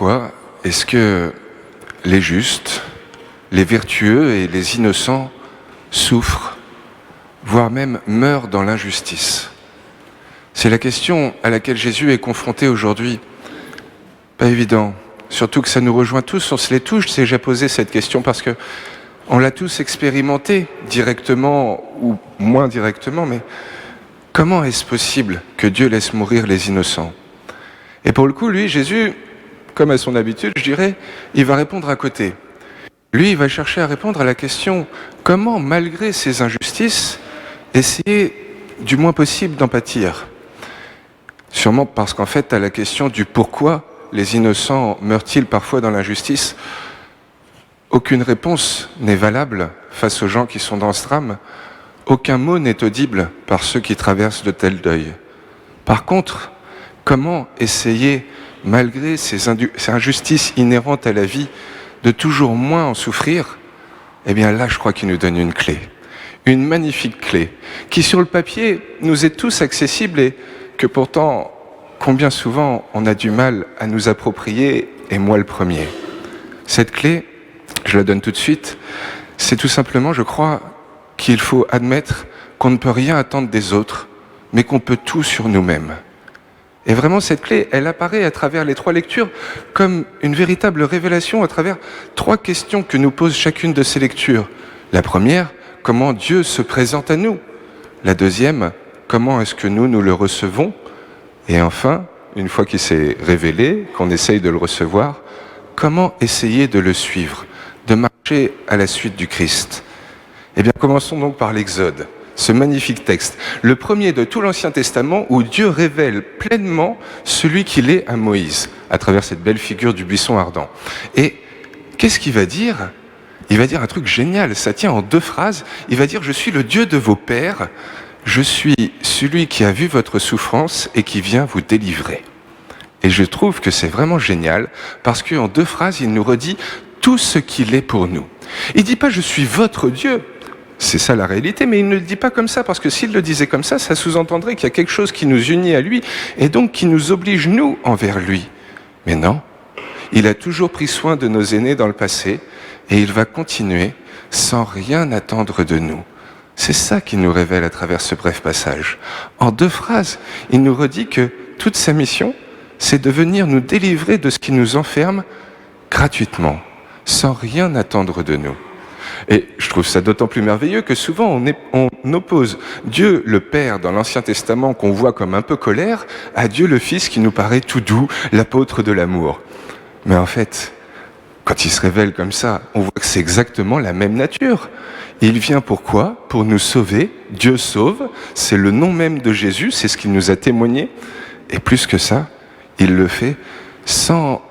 pourquoi est-ce que les justes, les vertueux et les innocents souffrent, voire même meurent dans l'injustice? C'est la question à laquelle Jésus est confronté aujourd'hui. Pas évident, surtout que ça nous rejoint tous, on se les touche. J'ai déjà posé cette question parce que on l'a tous expérimenté, directement ou moins directement, mais comment est-ce possible que Dieu laisse mourir les innocents? Et pour le coup, lui, Jésus, comme à son habitude, je dirais, il va répondre à côté. Lui, il va chercher à répondre à la question comment, malgré ces injustices, essayer du moins possible d'en pâtir. Sûrement parce qu'en fait, à la question du pourquoi les innocents meurent-ils parfois dans l'injustice, aucune réponse n'est valable face aux gens qui sont dans ce drame. Aucun mot n'est audible par ceux qui traversent de tels deuils. Par contre, comment essayer, malgré ces injustices inhérentes à la vie, de toujours moins en souffrir? Eh bien là, je crois qu'il nous donne une clé. Une magnifique clé, qui sur le papier nous est tous accessible et que pourtant, combien souvent on a du mal à nous approprier, et moi le premier. Cette clé, je la donne tout de suite, c'est tout simplement, je crois, qu'il faut admettre qu'on ne peut rien attendre des autres, mais qu'on peut tout sur nous-mêmes. Et vraiment, cette clé, elle apparaît à travers les 3 lectures comme une véritable révélation à travers 3 questions que nous pose chacune de ces lectures. La première, comment Dieu se présente à nous. La deuxième, comment est-ce que nous le recevons. Et enfin, une fois qu'il s'est révélé, qu'on essaye de le recevoir, comment essayer de le suivre, de marcher à la suite du Christ. Eh bien, commençons donc par l'Exode, ce magnifique texte, le premier de tout l'Ancien Testament où Dieu révèle pleinement celui qu'il est à Moïse, à travers cette belle figure du buisson ardent. Et qu'est-ce qu'il va dire ? Il va dire un truc génial, ça tient en 2 phrases. Il va dire « Je suis le Dieu de vos pères, je suis celui qui a vu votre souffrance et qui vient vous délivrer. » Et je trouve que c'est vraiment génial, parce qu'en 2 phrases, il nous redit tout ce qu'il est pour nous. Il ne dit pas « Je suis votre Dieu ». C'est ça la réalité, mais il ne le dit pas comme ça, parce que s'il le disait comme ça sous-entendrait qu'il y a quelque chose qui nous unit à lui, et donc qui nous oblige, nous, envers lui. Mais non, il a toujours pris soin de nos aînés dans le passé, et il va continuer sans rien attendre de nous. C'est ça qu'il nous révèle à travers ce bref passage. En 2 phrases, il nous redit que toute sa mission, c'est de venir nous délivrer de ce qui nous enferme gratuitement, sans rien attendre de nous. Et je trouve ça d'autant plus merveilleux que souvent on oppose Dieu le Père dans l'Ancien Testament qu'on voit comme un peu colère à Dieu le Fils qui nous paraît tout doux, l'apôtre de l'amour. Mais en fait, quand il se révèle comme ça, on voit que c'est exactement la même nature. Il vient pourquoi ? Pour nous sauver. Dieu sauve, c'est le nom même de Jésus, c'est ce qu'il nous a témoigné. Et plus que ça, il le fait sans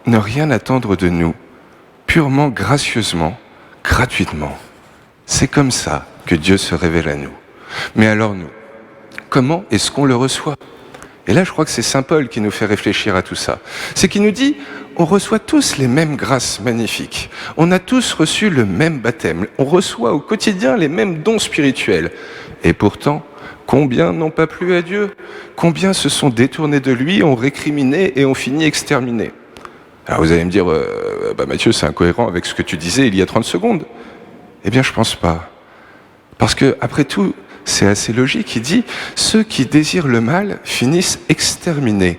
ne rien attendre de nous, purement gracieusement, gratuitement. C'est comme ça que Dieu se révèle à nous. Mais alors nous, comment est-ce qu'on le reçoit ? Et là, je crois que c'est Saint Paul qui nous fait réfléchir à tout ça. C'est qu'il nous dit, on reçoit tous les mêmes grâces magnifiques. On a tous reçu le même baptême. On reçoit au quotidien les mêmes dons spirituels. Et pourtant, combien n'ont pas plu à Dieu ? Combien se sont détournés de lui, ont récriminé et ont fini exterminés ? Alors vous allez me dire, Mathieu, c'est incohérent avec ce que tu disais il y a 30 secondes. Eh bien, je pense pas. Parce que, après tout, c'est assez logique. Il dit, ceux qui désirent le mal finissent exterminés.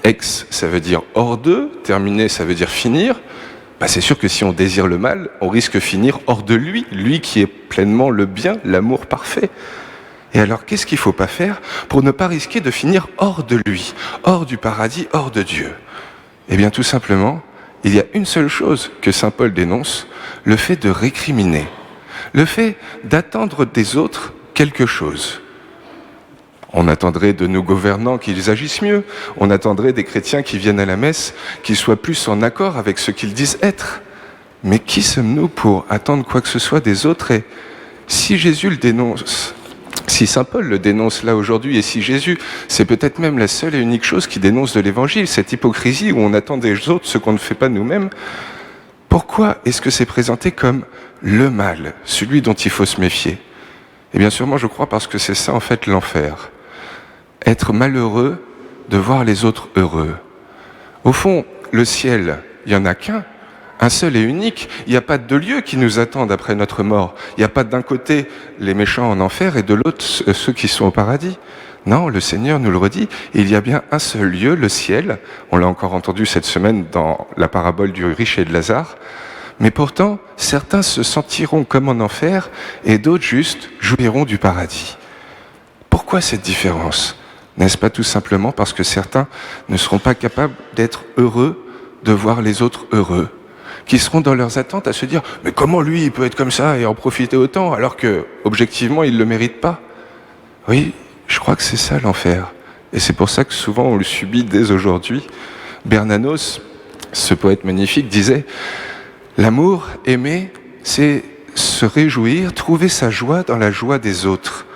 Ex, ça veut dire hors d'eux. Terminer, ça veut dire finir. C'est sûr que si on désire le mal, on risque de finir hors de lui. Lui qui est pleinement le bien, l'amour parfait. Et alors, qu'est-ce qu'il ne faut pas faire pour ne pas risquer de finir hors de lui, hors du paradis, hors de Dieu ? Eh bien, tout simplement, il y a une seule chose que saint Paul dénonce, le fait de récriminer, le fait d'attendre des autres quelque chose. On attendrait de nos gouvernants qu'ils agissent mieux, on attendrait des chrétiens qui viennent à la messe, qu'ils soient plus en accord avec ce qu'ils disent être. Mais qui sommes-nous pour attendre quoi que ce soit des autres ? Et si Jésus le dénonce, si saint Paul le dénonce là aujourd'hui, et si Jésus, c'est peut-être même la seule et unique chose qui dénonce de l'évangile, cette hypocrisie où on attend des autres ce qu'on ne fait pas nous-mêmes, pourquoi est-ce que c'est présenté comme le mal, celui dont il faut se méfier ? Eh bien sûrement, je crois, parce que c'est ça en fait l'enfer. Être malheureux de voir les autres heureux. Au fond, le ciel, il n'y en a qu'un, un seul et unique. Il n'y a pas de deux lieux qui nous attendent après notre mort. Il n'y a pas d'un côté les méchants en enfer et de l'autre ceux qui sont au paradis. Non, le Seigneur nous le redit, il y a bien un seul lieu, le ciel. On l'a encore entendu cette semaine dans la parabole du riche et de Lazare. Mais pourtant, certains se sentiront comme en enfer et d'autres juste jouiront du paradis. Pourquoi cette différence ? N'est-ce pas tout simplement parce que certains ne seront pas capables d'être heureux, de voir les autres heureux, qui seront dans leurs attentes à se dire « Mais comment lui, il peut être comme ça et en profiter autant alors que, objectivement, il ne le mérite pas ?» Oui, je crois que c'est ça l'enfer. Et c'est pour ça que souvent on le subit dès aujourd'hui. Bernanos, ce poète magnifique, disait « L'amour, aimer, c'est se réjouir, trouver sa joie dans la joie des autres. »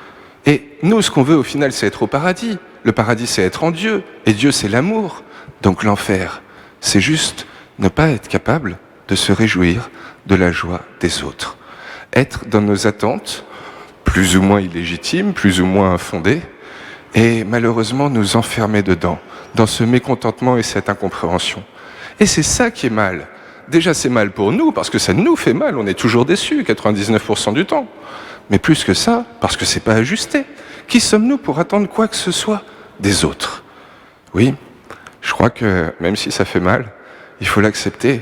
Et nous, ce qu'on veut au final, c'est être au paradis. Le paradis, c'est être en Dieu. Et Dieu, c'est l'amour. Donc l'enfer, c'est juste ne pas être capable de se réjouir de la joie des autres. Être dans nos attentes, plus ou moins illégitimes, plus ou moins infondées, et malheureusement nous enfermer dedans, dans ce mécontentement et cette incompréhension. Et c'est ça qui est mal. Déjà, c'est mal pour nous, parce que ça nous fait mal, on est toujours déçus, 99% du temps. Mais plus que ça, parce que c'est pas ajusté. Qui sommes-nous pour attendre quoi que ce soit des autres ? Oui, je crois que même si ça fait mal, il faut l'accepter.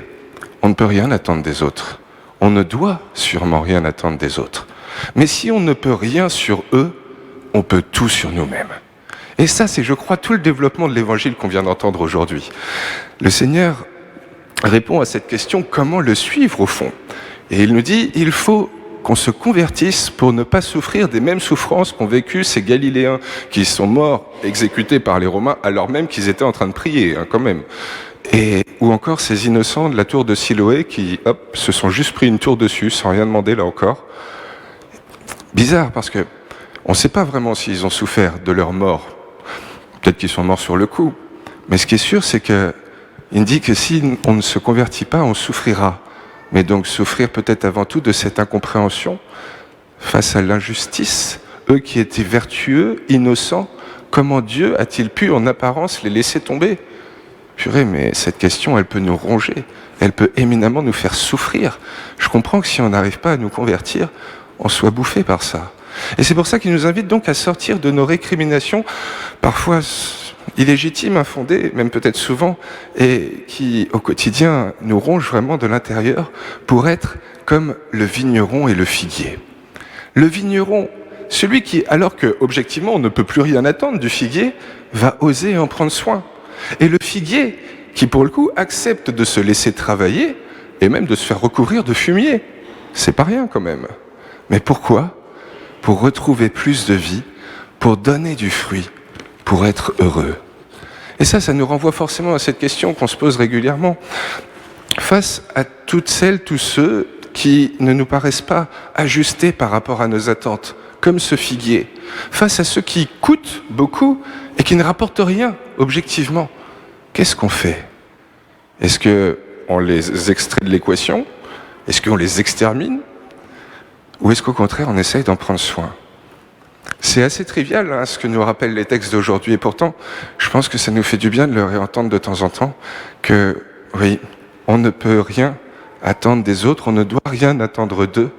On ne peut rien attendre des autres. On ne doit sûrement rien attendre des autres. Mais si on ne peut rien sur eux, on peut tout sur nous-mêmes. Et ça, c'est, je crois, tout le développement de l'évangile qu'on vient d'entendre aujourd'hui. Le Seigneur répond à cette question, comment le suivre au fond ? Et il nous dit, il faut qu'on se convertisse pour ne pas souffrir des mêmes souffrances qu'ont vécues ces Galiléens qui sont morts, exécutés par les Romains, alors même qu'ils étaient en train de prier, quand même. Et, ou encore ces innocents de la tour de Siloé qui, se sont juste pris une tour dessus, sans rien demander là encore. Bizarre, parce que on ne sait pas vraiment s'ils ont souffert de leur mort. Peut-être qu'ils sont morts sur le coup. Mais ce qui est sûr, c'est qu'il dit que si on ne se convertit pas, on souffrira. Mais donc souffrir peut-être avant tout de cette incompréhension face à l'injustice. Eux qui étaient vertueux, innocents, comment Dieu a-t-il pu en apparence les laisser tomber ? Purée, mais cette question, elle peut nous ronger. Elle peut éminemment nous faire souffrir. Je comprends que si on n'arrive pas à nous convertir, on soit bouffé par ça. Et c'est pour ça qu'il nous invite donc à sortir de nos récriminations, parfois illégitimes, infondées, même peut-être souvent, et qui au quotidien nous rongent vraiment de l'intérieur, pour être comme le vigneron et le figuier. Le vigneron, celui qui, alors que objectivement on ne peut plus rien attendre du figuier, va oser en prendre soin. Et le figuier, qui pour le coup accepte de se laisser travailler, et même de se faire recouvrir de fumier. C'est pas rien quand même. Mais pourquoi ? Pour retrouver plus de vie, pour donner du fruit, pour être heureux. Et ça nous renvoie forcément à cette question qu'on se pose régulièrement. Face à toutes celles, tous ceux qui ne nous paraissent pas ajustés par rapport à nos attentes, comme ce figuier, face à ceux qui coûtent beaucoup et qui ne rapportent rien, objectivement, qu'est-ce qu'on fait ? Est-ce qu'on les extrait de l'équation ? Est-ce qu'on les extermine ? Ou est-ce qu'au contraire, on essaye d'en prendre soin ? C'est assez trivial, ce que nous rappellent les textes d'aujourd'hui, et pourtant, je pense que ça nous fait du bien de le réentendre de temps en temps, que, oui, on ne peut rien attendre des autres, on ne doit rien attendre d'eux,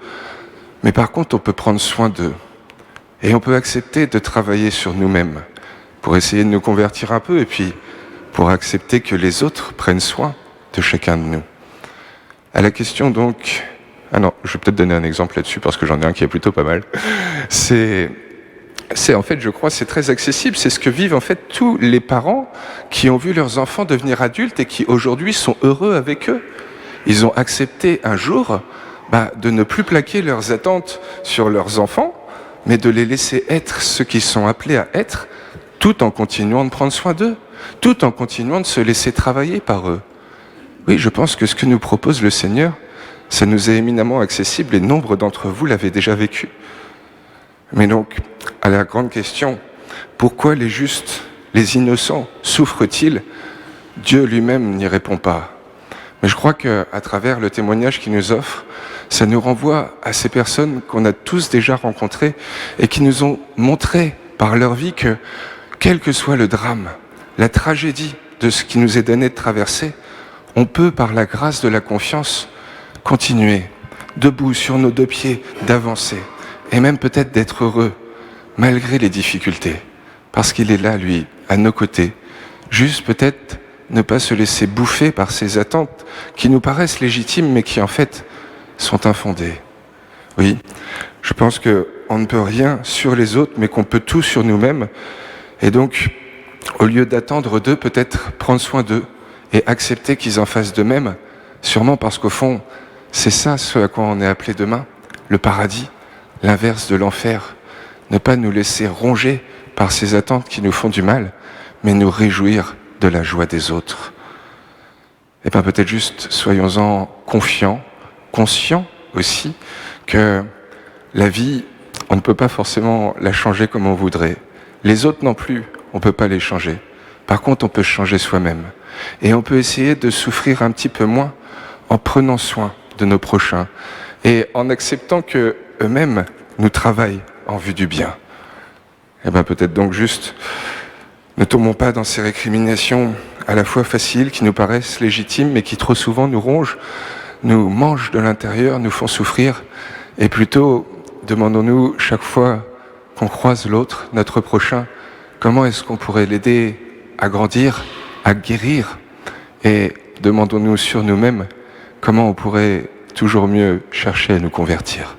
mais par contre, on peut prendre soin d'eux. Et on peut accepter de travailler sur nous-mêmes, pour essayer de nous convertir un peu, et puis pour accepter que les autres prennent soin de chacun de nous. À la question donc... Ah non, je vais peut-être donner un exemple là-dessus parce que j'en ai un qui est plutôt pas mal. C'est en fait, je crois, c'est très accessible. C'est ce que vivent en fait tous les parents qui ont vu leurs enfants devenir adultes et qui aujourd'hui sont heureux avec eux. Ils ont accepté un jour de ne plus plaquer leurs attentes sur leurs enfants, mais de les laisser être ce qu'ils sont appelés à être, tout en continuant de prendre soin d'eux, tout en continuant de se laisser travailler par eux. Oui, je pense que ce que nous propose le Seigneur, ça nous est éminemment accessible et nombre d'entre vous l'avez déjà vécu. Mais donc, à la grande question, pourquoi les justes, les innocents souffrent-ils ? Dieu lui-même n'y répond pas. Mais je crois qu'à travers le témoignage qu'il nous offre, ça nous renvoie à ces personnes qu'on a tous déjà rencontrées et qui nous ont montré par leur vie que, quel que soit le drame, la tragédie de ce qui nous est donné de traverser, on peut, par la grâce de la confiance, continuer, debout sur nos deux pieds, d'avancer, et même peut-être d'être heureux, malgré les difficultés, parce qu'il est là, lui, à nos côtés. Juste peut-être ne pas se laisser bouffer par ces attentes qui nous paraissent légitimes, mais qui en fait sont infondées. Oui, je pense qu'on ne peut rien sur les autres, mais qu'on peut tout sur nous-mêmes. Et donc, au lieu d'attendre d'eux, peut-être prendre soin d'eux et accepter qu'ils en fassent de même, sûrement parce qu'au fond, c'est ça ce à quoi on est appelé demain, le paradis, l'inverse de l'enfer. Ne pas nous laisser ronger par ces attentes qui nous font du mal, mais nous réjouir de la joie des autres. Et bien peut-être juste soyons-en confiants, conscients aussi, que la vie, on ne peut pas forcément la changer comme on voudrait. Les autres non plus, on ne peut pas les changer. Par contre, on peut changer soi-même. Et on peut essayer de souffrir un petit peu moins en prenant soin de nos prochains et en acceptant que eux-mêmes nous travaillent en vue du bien. Et bien peut-être donc juste, ne tombons pas dans ces récriminations à la fois faciles, qui nous paraissent légitimes, mais qui trop souvent nous rongent, nous mangent de l'intérieur, nous font souffrir. Et plutôt, demandons-nous chaque fois qu'on croise l'autre, notre prochain, comment est-ce qu'on pourrait l'aider à grandir, à guérir? Et demandons-nous sur nous-mêmes comment on pourrait toujours mieux chercher à nous convertir.